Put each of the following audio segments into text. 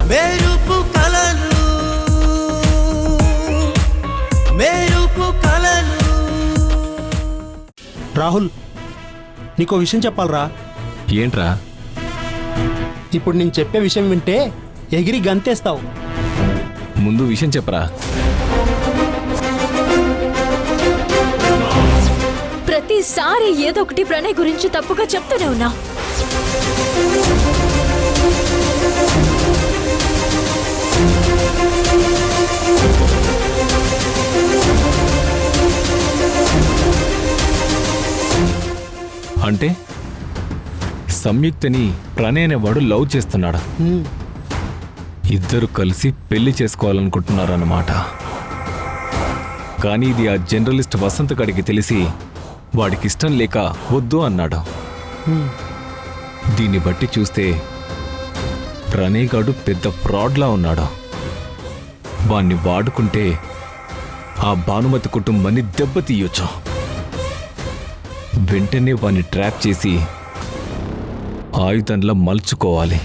మెరుపు కలలు మెరుపు కలలు. రాహుల్, నీకో విషయం చెప్పాలరా. ఏంట్రా? ఇప్పుడు నేను చెప్పే విషయం వింటే ఎగిరి గంతేస్తావు. ముందు విషయం చెప్పరా. ప్రతిసారి ఏదో ఒకటి ప్రణయ్ గురించి తప్పుగా చెప్తూనే ఉన్నా. అంటే సంయుక్తని ప్రణయ్ అనేవాడు లవ్ చేస్తున్నాడా? ఇద్దరు కలిసి పెళ్లి చేసుకోవాలనుకుంటున్నారన్నమాట. కానీ ఇది ఆ జర్నలిస్ట్ వసంత్ గడికి తెలిసి వాడికిష్టం లేక వద్దు అన్నాడు. దీన్ని బట్టి చూస్తే ప్రణయ్ గాడు పెద్ద ఫ్రాడ్లా ఉన్నాడు. వాణ్ణి వాడుకుంటే ఆ భానుమతి కుటుంబాన్ని దెబ్బతీయొచ్చు. వెంటనే వాణ్ణి ట్రాప్ చేసి ఆయుధంలా మలుచుకోవాలి.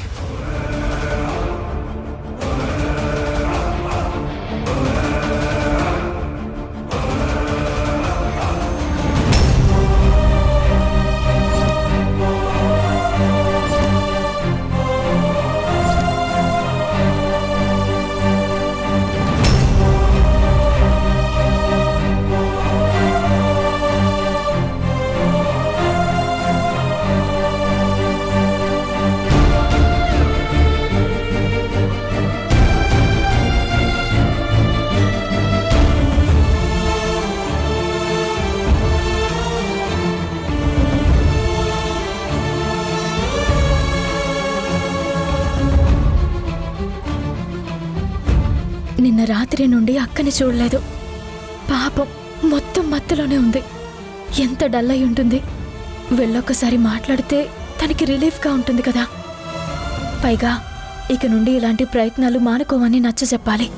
నిన్న రాత్రి నుండి అక్కని చూడలేదు. పాపం మొత్తం మత్తులోనే ఉంది. ఎంత డల్ అయి ఉంటుంది. వెళ్ళొక్కసారి మాట్లాడితే తనకి రిలీఫ్గా ఉంటుంది కదా. పైగా ఇక నుండి ఇలాంటి ప్రయత్నాలు మానుకోమని నచ్చ చెప్పాలి.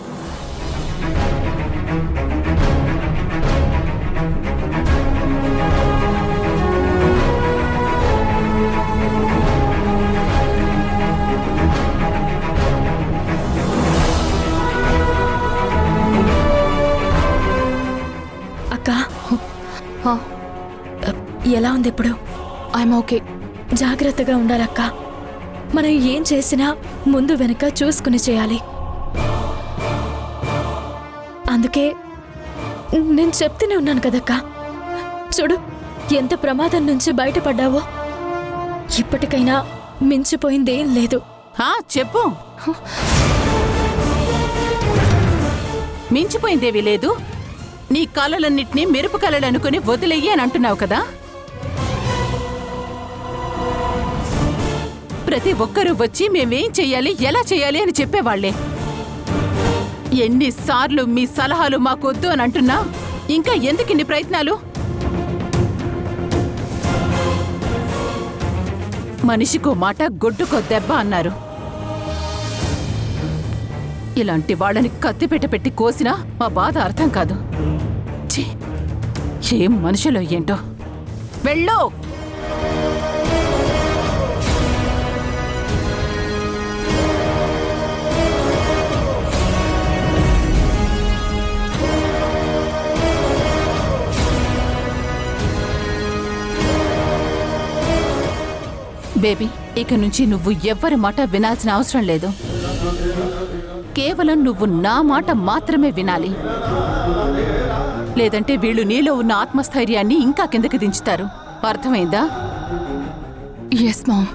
ఎలా ఉంది ఇప్పుడు? I'm okay. జాగ్రత్తగా ఉండాలక్క. మనం ఏం చేసినా ముందు వెనక చూసుకుని చేయాలి. అందుకే నేను చెప్తూనే ఉన్నాను కదక్క. చూడు ఎంత ప్రమాదం నుంచి బయటపడ్డావో. ఇప్పటికైనా మించిపోయిందేం లేదు. చెప్పు. మించిపోయిందేవి లేదు. నీ కళలన్నిటినీ మెరుపు కళలు అనుకుని వదిలేయి అని అంటున్నావు కదా. ప్రతి ఒక్కరూ వచ్చి మేమేం చెయ్యాలి, ఎలా చెయ్యాలి అని చెప్పేవాళ్లే. ఎన్నిసార్లు మీ సలహాలు మాకొద్దు అని అంటున్నా ఇంకా ఎందుకిన్ని ప్రయత్నాలు? మనిషికో మాట గొడ్డుకో దెబ్బ అన్నారు. ఇలాంటి వాళ్ళని కత్తిపెట్ట పెట్టి కోసినా మా బాధ అర్థం కాదు. ఏం మనుషులో ఏంటో. వెళ్ళో. బేబీ, ఇక నుంచి నువ్వు ఎవ్వరి మాట వినాల్సిన అవసరం లేదు. కేవలం నువ్వు నా మాట మాత్రమే వినాలి. లేదంటే వీళ్ళు నీలో ఉన్న ఆత్మస్థైర్యాన్ని ఇంకా కిందకి దించుతారు. అర్థమైందా? Yes ma'am.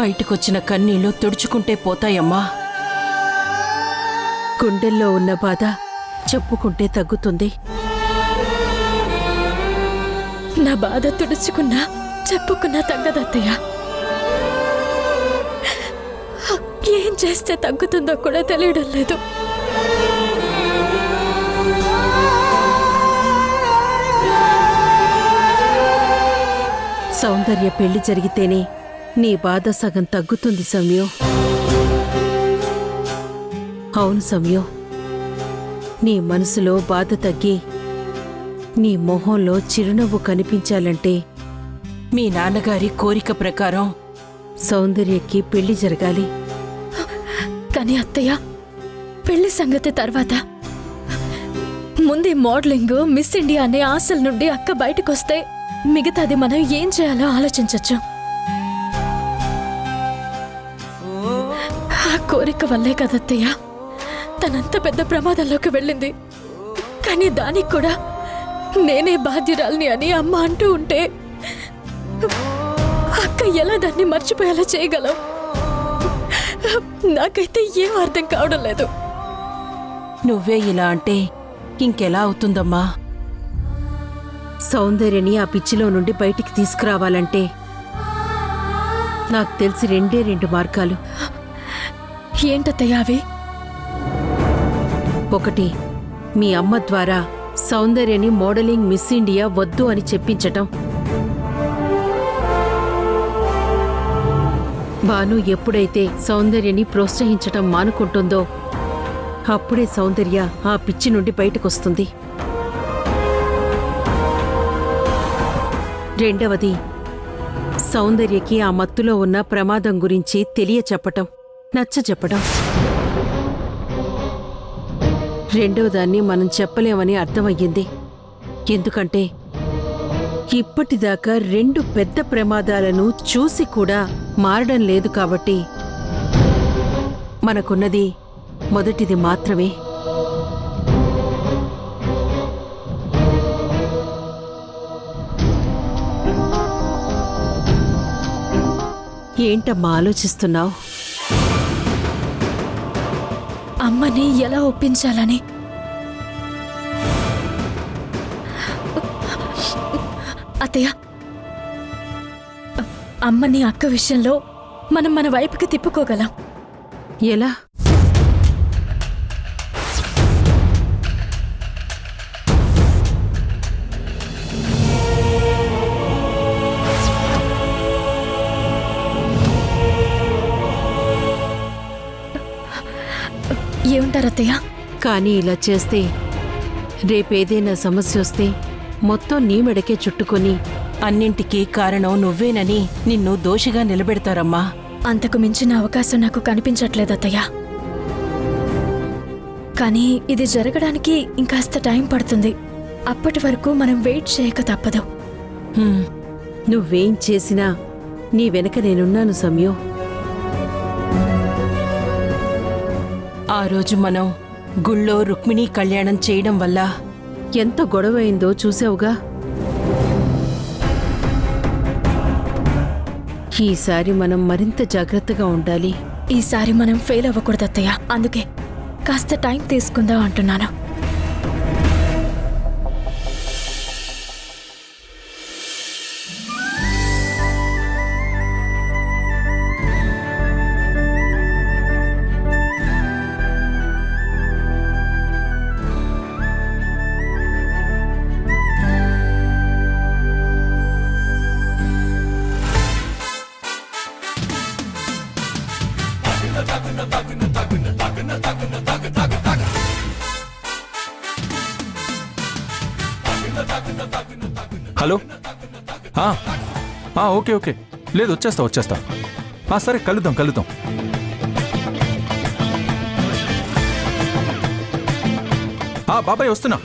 బయటకొచ్చిన కన్నీళ్లు తుడుచుకుంటే పోతాయమ్మా. గుండెల్లో ఉన్న బాధ చెప్పుకుంటే తగ్గుతుంది. నా బాధ తుడుచుకున్నా చెప్పుకున్నా తగ్గదత్తయ్య. ఏం చేస్తే తగ్గుతుందో కూడా తెలియడం లేదు. సౌందర్య పెళ్లి జరిగితేనే నీ బాధ సగం తగ్గుతుంది సౌమ్యో. అవును సౌమ్యో, నీ మనసులో బాధ తగ్గి నీ మొహంలో చిరునవ్వు కనిపించాలంటే మీ నాన్నగారి కోరిక ప్రకారం సౌందర్యకి పెళ్లి జరగాలి. కానీ అత్తయ్య, పెళ్లి సంగతి తర్వాత. ముందే మోడలింగ్, మిస్ ఇండియా అనే ఆశల నుండి అక్క బయటకొస్తే మిగతాది మనం ఏం చేయాలో ఆలోచించచ్చు. ఆ కోరిక వల్లే కదత్తయ్య తనంత పెద్ద ప్రమాదంలోకి వెళ్ళింది. కానీ దానికి కూడా నేనే బాధ్యురాల్ని అని అమ్మ అంటూ ఉంటే అక్క ఎలా దాన్ని మర్చిపోయేలా చేయగలం? నాకైతే ఏం అర్థం కావడం లేదు. నువ్వే ఇలా అంటే ఇంకెలా అవుతుందమ్మా? సౌందర్యని ఆ పిచ్చిలో నుండి బయటికి తీసుకురావాలంటే నాకు తెలిసి రెండు మార్గాలు. ఏంటత్తయ్య అవి? ఒకటి, మీ అమ్మ ద్వారా సౌందర్యని మోడలింగ్ మిస్ ఇండియా వద్దు అని చెప్పించటం. భాను ఎప్పుడైతే సౌందర్యని ప్రోత్సహించటం మానుకుంటుందో అప్పుడే సౌందర్య ఆ పిచ్చి నుండి బయటకొస్తుంది. రెండవది, సౌందర్యకి ఆ మత్తులో ఉన్న ప్రమాదం గురించి తెలియచెప్పటం, నచ్చచెప్పటం. రెండవదాన్ని మనం చెప్పలేమని అర్థమయ్యింది. ఎందుకంటే ఇప్పటిదాకా 2 పెద్ద ప్రమాదాలను చూసి కూడా మారడం లేదు కాబట్టి మనకున్నది మొదటిది మాత్రమే. ఏంటమ్మా ఆలోచిస్తున్నావు? అమ్మని ఎలా ఒప్పించాలని. అత్తయ్య, అమ్మని అక్క విషయంలో మనం మన వైపుకి తిప్పుకోగలం. ఎలా? ఏమంటారు అత్తయ్య? కానీ ఇలా చేస్తే రేపేదైనా సమస్య వస్తే మొత్తం నీ మెడకే చుట్టుకొని అన్నింటికీ కారణం నువ్వేనని నిన్ను దోషిగా నిలబెడతారమ్మా. అంతకు మించిన అవకాశం నాకు కనిపించట్లేదు అత్తయ్య. కానీ ఇది జరగడానికి ఇంకాస్త టైం పడుతుంది. అప్పటి వరకు మనం వెయిట్ చేయక తప్పదు. నువ్వేం చేసినా నీ వెనక నేనున్నాను సమ్యో. ఆ రోజు మనం గుళ్ళో రుక్మిణీ కళ్యాణం చేయడం వల్ల ఎంత గొడవైందో చూసావుగా. ఈసారి మనం మరింత జాగ్రత్తగా ఉండాలి. ఈసారి మనం ఫెయిల్ అవ్వకూడదు అత్తయ్య. అందుకే కాస్త టైం తీసుకుందాం అంటున్నాను. హలో. ఓకే ఓకే, లేదు వచ్చేస్తా. సరే కలుద్దాం. బాబాయ్ వస్తున్నా.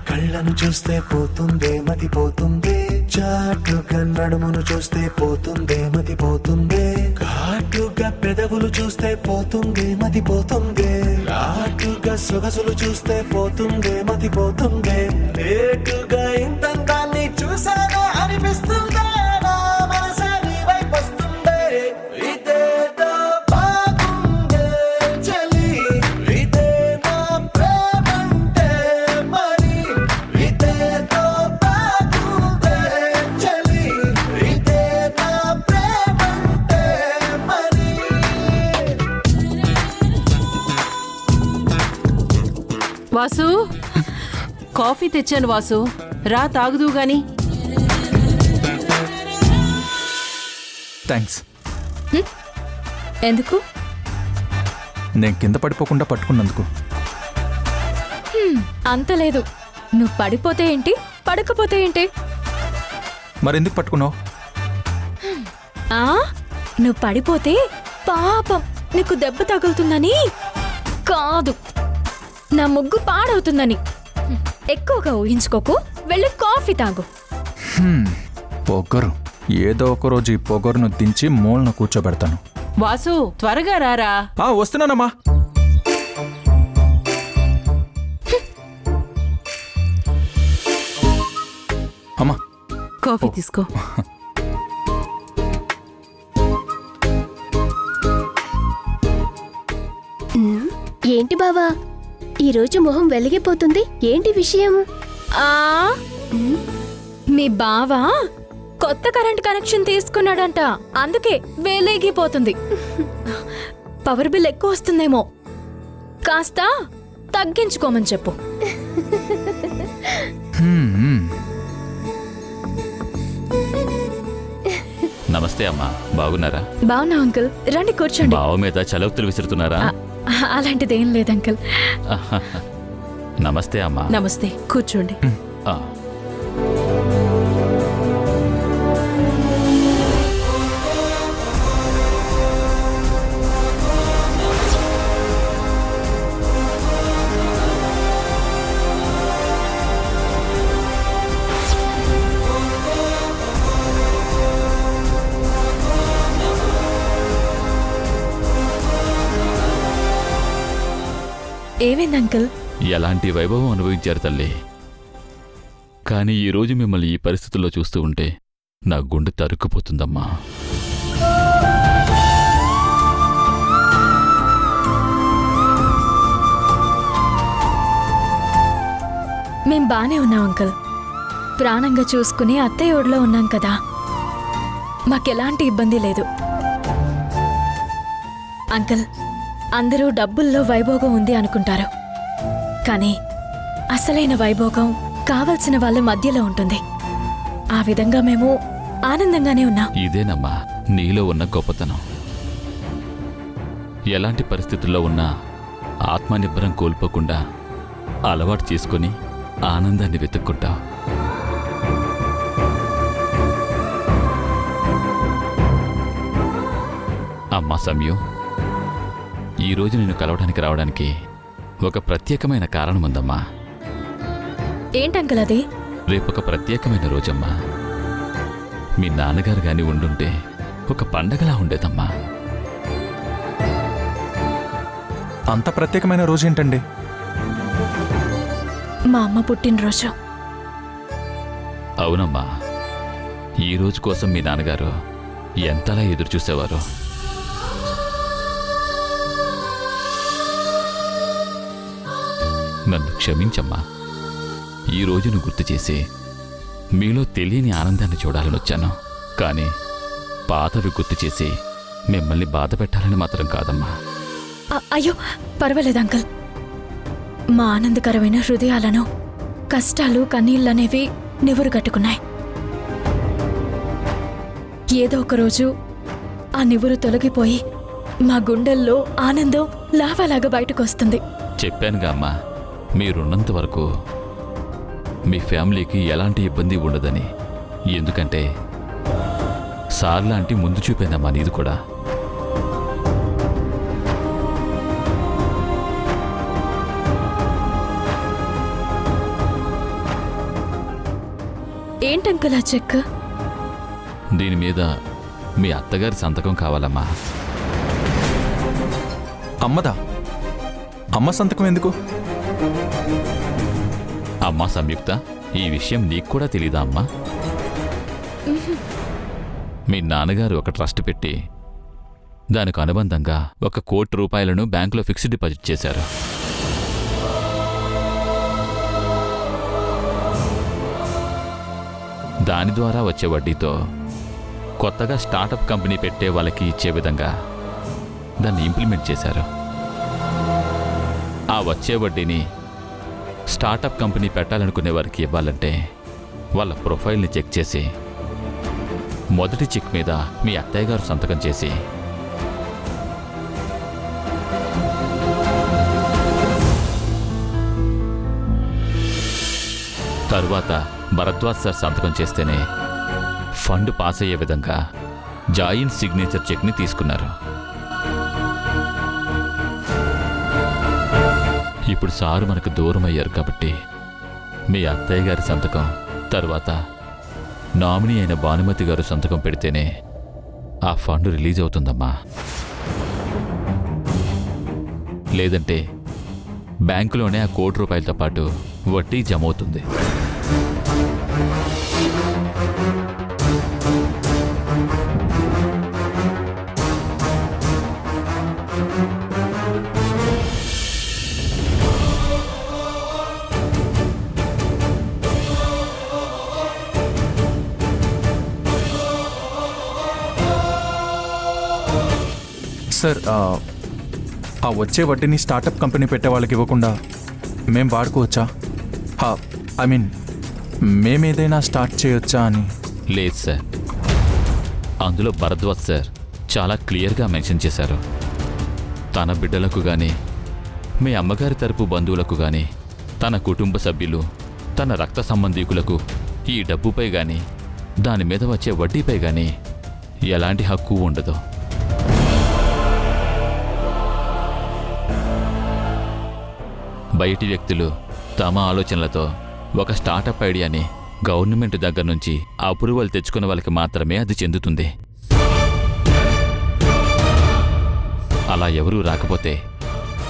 కళ్ళను చూస్తే పోతుందే మతి పోతుందే, చాటుగా నడుమును చూస్తే పోతుందే మతి పోతుందే, ఘాటుగా పెదవులు చూస్తే పోతుందే మతి పోతుందే, ఘాటుగా సొగసులు చూస్తే పోతుందే మతి పోతుందే లేటుగా ఇంతంతాన్ని చూసాగా అనిపిస్తుందే నా మనసే నీ వైపు వస్తుందే ఇదేదో బాగుందే చలి ఇదే నా ప్రేమంటే మరి ఇదేదో బాగుందే చలి ఇదే నా ప్రేమంటే మరి వాసు కాఫీ తెచ్చాను వాసు, రా తాగుదు గాని. థ్యాంక్స్. ఎందుకు? నేను కింద పడిపోకుండా పట్టుకున్నందుకు. అంత లేదు. నువ్వు పడిపోతే ఏంటి, పడకపోతే ఏంటి? మరెందుకు పట్టుకున్నావు? ఆ నువ్వు పడిపోతే పాపం నీకు దెబ్బ తగులుతుందని కాదు, నా ముగ్గు పాడవుతుందని. ఎక్కువగా ఊహించుకోకు, వెళ్ళి కాఫీ తాగు. పొగరు. ఏదో ఒక రోజు ఈ పొగరును దించి మూలన కూర్చోబెడతాను. వాసు త్వరగా రారా. వస్తున్నానమ్మా. అమ్మా కాఫీ తీసుకో. ఏంటి బావా ఈరోజు మొహం వెలిగిపోతుంది, ఏంటి విషయం? ఆ మీ బావ కొత్త కరెంట్ కనెక్షన్ తీసుకున్నాడంట, అందుకే వేలేగిపోతుంది. పవర్ బిల్ ఎక్కువ వస్తుందేమో, కాస్త తగ్గించుకోమని చెప్పు. నమస్తే అమ్మా, బాగున్నారా? బావున్నా అంకుల్, రండి కూర్చోండి. బావ మీద చలవుతులు విసురుతున్నారా? అలాంటిదేం లేదు అంకుల్. నమస్తే అమ్మా. నమస్తే, కూర్చోండి. ఆ, ఏమైంది అంకుల్? ఎలాంటి వైభవం అనుభవించారు తల్లి. కానీ ఈరోజు మిమ్మల్ని ఈ పరిస్థితుల్లో చూస్తూ ఉంటే నా గుండె తరుక్కుపోతుందమ్మా. మేం బానే ఉన్నాం అంకుల్. ప్రాణంగా చూసుకుని అత్తయ్య ఒడిలో ఉన్నాం కదా, మాకెలాంటి ఇబ్బంది లేదు. అంకుల్, అందరూ డబ్బుల్లో వైభోగం ఉంది అనుకుంటారు, కానీ అసలైన వైభోగం కావలసిన వాళ్ళ మధ్యలో ఉంటుంది. ఆ విధంగా మేము ఆనందంగానే ఉన్నాం. ఇదేనమ్మా నీలో ఉన్న గొప్పతనం. ఎలాంటి పరిస్థితుల్లో ఉన్నా ఆత్మనిబ్బరం కోల్పోకుండా అలవాటు చేసుకుని ఆనందాన్ని వెతుక్కుంటావు. అమ్మా సమయం, ఈరోజు నేను కలవడానికి రావడానికి ఒక ప్రత్యేకమైన కారణం ఉందమ్మా. ఏంటంకుల్ అది? రేపొక ప్రత్యేకమైన రోజమ్మా. మీ నాన్నగారు గాని ఉండుంటే ఒక పండగలా ఉండేదమ్మా. అంత ప్రత్యేకమైన రోజు ఏంటండి? మా అమ్మ పుట్టినరోజు. అవునమ్మా, ఈ రోజు కోసం మీ నాన్నగారు ఎంతలా ఎదురుచూసేవారు. నన్ను క్షమించమ్మా. ఈ రోజును గుర్తు చేసి మీలో తెలియని ఆనందాన్ని చూడాలని వచ్చాను. కానీ పాతవి గుర్తు చేసి మిమ్మల్ని బాధ పెట్టాలని మాత్రం కాదమ్మా. అయ్యో పర్వాలేదు అంకుల్. మా ఆనందకరమైన హృదయాలను కష్టాలు కన్నీళ్ళనేవి నివురు కట్టుకున్నాయి. ఏదో ఒక రోజు ఆ నివురు తొలగిపోయి మా గుండెల్లో ఆనందం లావాలాగా బయటకు వస్తుంది. చెప్పానుగా అమ్మా, మీరున్నంత వరకు మీ ఫ్యామిలీకి ఎలాంటి ఇబ్బంది ఉండదని. ఎందుకంటే సార్లాంటి ముందు చూపేనమ్మా నీది కూడా. ఏంటంకుల్ ఆ చెక్? దీని మీద మీ అత్తగారి సంతకం కావాలమ్మా. అమ్మదా? అమ్మ సంతకం ఎందుకు? అమ్మా సంయుక్త, ఈ విషయం నీకు కూడా తెలీదా అమ్మా? మీ నాన్నగారు ఒక ట్రస్ట్ పెట్టి దానికి అనుబంధంగా ₹1,00,00,000 బ్యాంకులో ఫిక్స్డ్ డిపాజిట్ చేశారు. దాని ద్వారా వచ్చే వడ్డీతో కొత్తగా స్టార్టప్ కంపెనీ పెట్టే వాళ్ళకి ఇచ్చే విధంగా దాన్ని ఇంప్లిమెంట్ చేశారు. ఆ వచ్చే వడ్డీని స్టార్టప్ కంపెనీ పెట్టాలనుకునే వారికి ఇవ్వాలంటే వాళ్ళ ప్రొఫైల్ని చెక్ చేసి మొదటి చెక్ మీద మీ అత్తయ్య గారు సంతకం చేసి తరువాత భరద్వాజ్ సార్ సంతకం చేస్తేనే ఫండ్ పాస్ అయ్యే విధంగా జాయింట్ సిగ్నేచర్ చెక్ని తీసుకున్నారు. ఇప్పుడు సారు మనకు దూరం అయ్యారు కాబట్టి మీ అత్తయ్య గారి సంతకం తర్వాత నామినీ అయిన భానుమతి గారు సంతకం పెడితేనే ఆ ఫండ్ రిలీజ్ అవుతుందమ్మా. లేదంటే బ్యాంకులోనే ఆ ₹1,00,00,000తో పాటు వడ్డీ జమ అవుతుంది. సార్, ఆ వచ్చే వడ్డీని స్టార్టప్ కంపెనీ పెట్టే వాళ్ళకి ఇవ్వకుండా మేము వాడుకోవచ్చా? ఐ మీన్ మేమేదైనా స్టార్ట్ చేయొచ్చా అని. లేదు సార్, అందులో భరద్వాజ్ సార్ చాలా క్లియర్గా మెన్షన్ చేశారు. తన బిడ్డలకు కానీ మీ అమ్మగారి తరపు బంధువులకు కానీ తన కుటుంబ సభ్యులు తన రక్త సంబంధీకులకు ఈ డబ్బుపై కానీ దాని మీద వచ్చే వడ్డీపై కానీ ఎలాంటి హక్కు ఉండదు. బయటి వ్యక్తులు తమ ఆలోచనలతో ఒక స్టార్టప్ ఐడియాని గవర్నమెంట్ దగ్గర నుంచి అప్రూవల్ తెచ్చుకున్న వాళ్ళకి మాత్రమే అది చెందుతుంది. అలా ఎవరూ రాకపోతే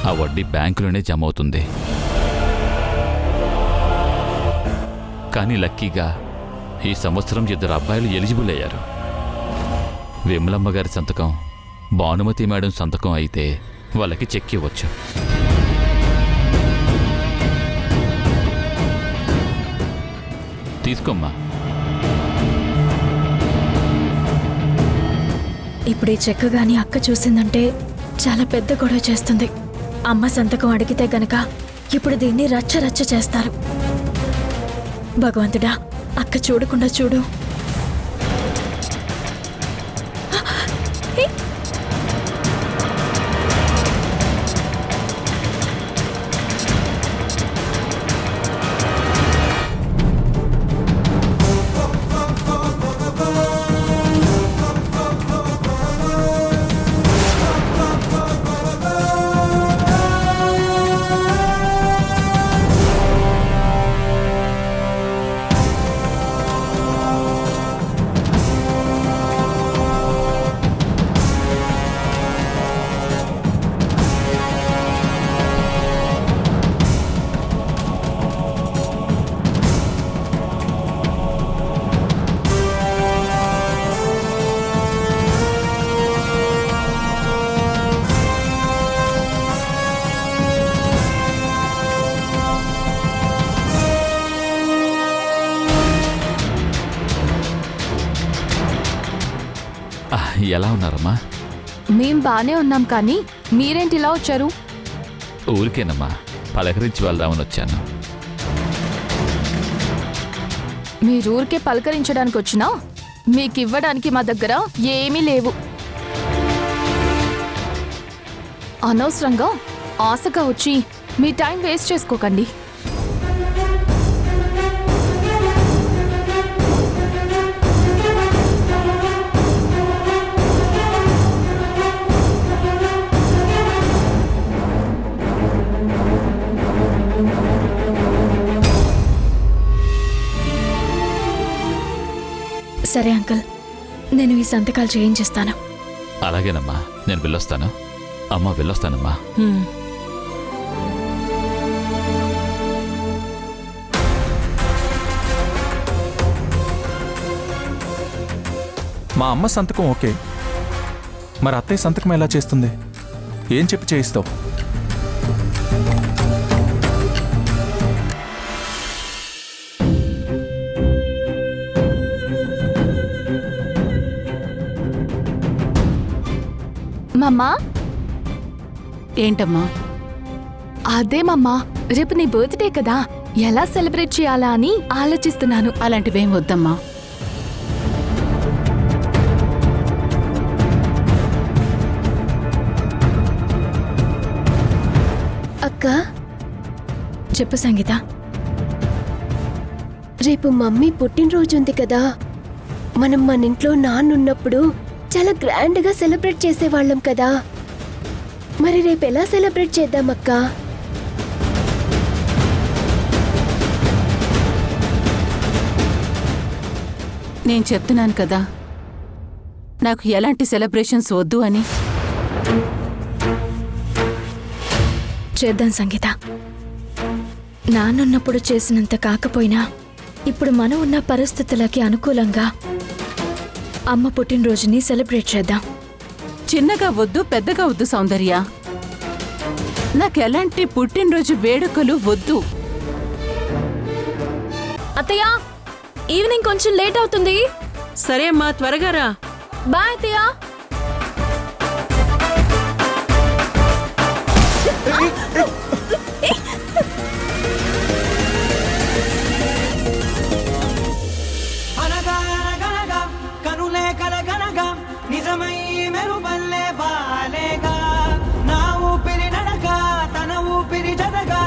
ఆ వడ్డీ బ్యాంకులోనే జమ అవుతుంది. కానీ లక్కీగా ఈ సంవత్సరం 2 అబ్బాయిలు ఎలిజిబుల్ అయ్యారు. విమలమ్మ గారి సంతకం, భానుమతి మేడం సంతకం అయితే వాళ్ళకి చెక్ ఇవ్వచ్చు. తీసుకోమ్మా. ఇప్పుడు ఈ చెక్ గాని అక్క చూసిందంటే చాలా పెద్ద గొడవ చేస్తుంది. అమ్మ సంతకం అడిగితే గనక ఇప్పుడు దీన్ని రచ్చ రచ్చ చేస్తారు. భగవంతుడా, అక్క చూడకుండా చూడు. ఎలా ఉన్నారమ్మా? మేం బానే ఉన్నాం, కానీ మీరేంటి ఇలా వచ్చారు? ఊరికేనమ్మా, పలకరించి వెళ్దామని వచ్చాను. మీరూరికే పలకరించడానికి వచ్చినా మీకివ్వడానికి మా దగ్గర ఏమీ లేవు. అనవసరంగా ఆశగా వచ్చి మీ టైం వేస్ట్ చేసుకోకండి. సరే అంకుల్, నేను ఈ సంతకాలు చేయించేస్తాను. అలాగేనమ్మా, నేను వెళ్ళొస్తాను. అమ్మా వెళ్ళొస్తానమ్మా. మా అమ్మ సంతకం ఓకే, మరి అత్తయ్య సంతకం ఎలా చేస్తుంది? ఏం చెప్పి చేయిస్తావు? మమ్మా ఏంటమ్మా? అదే మమ్మా, రేపు నీ బర్త్డే కదా, ఎలా సెలబ్రేట్ చేయాలా అని ఆలోచిస్తున్నాను. అలాంటివేం వద్దమ్మా. అక్క, చెప్పు సంగీత. రేపు మమ్మీ పుట్టినరోజు ఉంది కదా, మనం మన ఇంట్లో నాన్నున్నప్పుడు చాలా గ్రాండ్గా సెలబ్రేట్ చేసేవాళ్ళం కదా, మరి రేపు ఎలా సెలబ్రేట్ చేద్దాం అక్క? నేను చెప్తున్నాను కదా, నాకు ఎలాంటి సెలబ్రేషన్స్ వద్దు అని. చేద్దాం సంగీత. నానున్నప్పుడు చేసినంత కాకపోయినా ఇప్పుడు మనం ఉన్న పరిస్థితులకి అనుకూలంగా అమ్మ పుట్టినరోజుని సెలబ్రేట్ చేద్దాం. చిన్నగా వద్దు, పెద్దగా వద్దు సౌందర్య. నాకు ఎలాంటి పుట్టినరోజు వేడుకలు వద్దు. అత్తయ్య, ఈవినింగ్ కొంచెం లేట్ అవుతుంది. సరే అమ్మా, త్వరగా రా. బాయ్ అత్తయ్య. అనగానగనగా కనులే కలగనగా నిజమై మెరుపల్లే వాలేగా నా ఊపిరి నడక తన ఊపిరి జడగా